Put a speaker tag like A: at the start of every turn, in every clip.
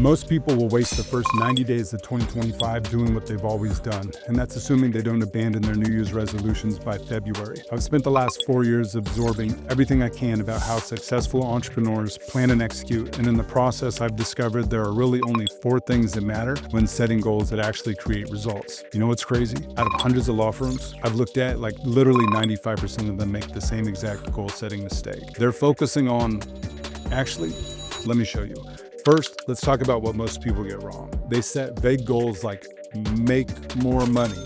A: Most people will waste the first 90 days of 2025 doing what they've always done, and that's assuming they don't abandon their New Year's resolutions by February. I've spent the last 4 years absorbing everything I can about how successful entrepreneurs plan and execute, and in the process, I've discovered there are really only 4 things that matter when setting goals that actually create results. You know what's crazy? Out of hundreds of law firms I've looked at, like literally 95% of them make the same exact goal-setting mistake. They're focusing on, actually, let me show you. First, let's talk about what most people get wrong. They set vague goals like make more money,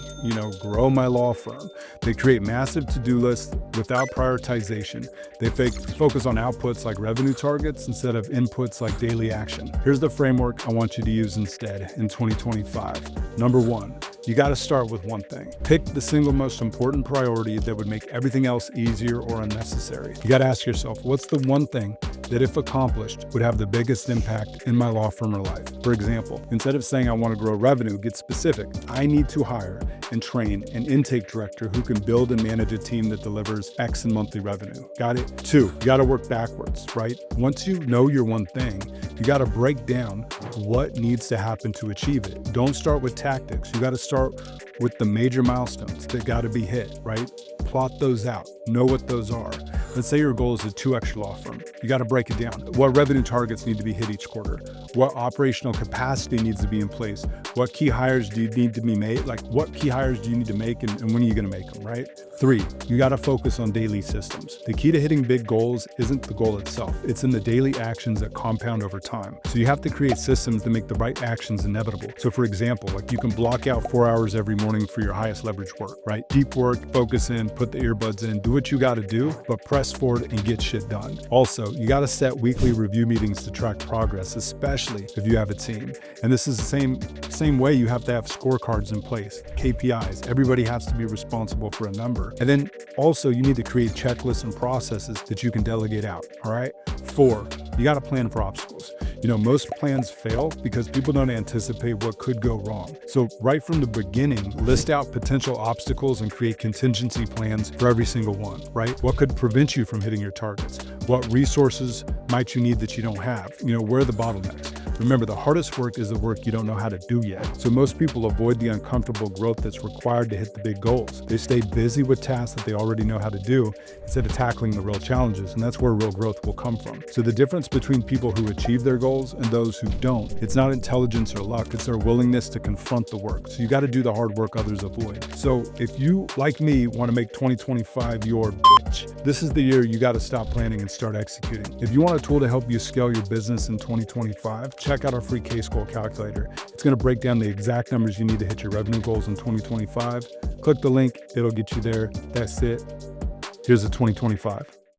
A: grow my law firm. They create massive to-do lists without prioritization. They focus on outputs like revenue targets instead of inputs like daily action. Here's the framework I want you to use instead in 2025. Number 1, you got to start with one thing. Pick the single most important priority that would make everything else easier or unnecessary. You got to ask yourself, what's the one thing that if accomplished would have the biggest impact in my law firm or life? For example, instead of saying I want to grow revenue, get specific. I need to hire and train an intake director who can build and manage a team that delivers X in monthly revenue. Got it? 2, you got to work backwards, right? Once you know your one thing, you got to break down what needs to happen to achieve it. Don't start with tactics. You got to start with the major milestones that got to be hit, right? Plot those out. Know what those are. Let's say your goal is a 2x law firm. You got to break it down. What revenue targets need to be hit each quarter? What operational capacity needs to be in place? What key hires do you need to be made? Like what key hires do you need to make and when are you going to make them, right? 3, you got to focus on daily systems. The key to hitting big goals isn't the goal itself. It's in the daily actions that compound over time. So you have to create systems that make the right actions inevitable. So for example, like you can block out 4 hours every morning for your highest leverage work, right? Deep work, focus in, put the earbuds in, do what you got to do, but press forward and get shit done. Also, you got to set weekly review meetings to track progress, especially if you have a team. And this is the same way you have to have scorecards in place, KPIs. Everybody has to be responsible for a number. And then also you need to create checklists and processes that you can delegate out, all right? 4, you got to plan for obstacles. Most plans fail because people don't anticipate what could go wrong. So right from the beginning, list out potential obstacles and create contingency plans for every single one, right? What could prevent you from hitting your targets? What resources might you need that you don't have? Where are the bottlenecks? Remember, the hardest work is the work you don't know how to do yet. So most people avoid the uncomfortable growth that's required to hit the big goals. They stay busy with tasks that they already know how to do instead of tackling the real challenges, and that's where real growth will come from. So the difference between people who achieve their goals and those who don't, it's not intelligence or luck, it's their willingness to confront the work. So you got to do the hard work others avoid. So if you, like me, want to make 2025 your bitch, this is the year you got to stop planning and start executing. If you want a tool to help you scale your business in 2025, check out our free K-Score calculator. It's going to break down the exact numbers you need to hit your revenue goals in 2025. Click the link, it'll get you there. That's it. Here's the 2025.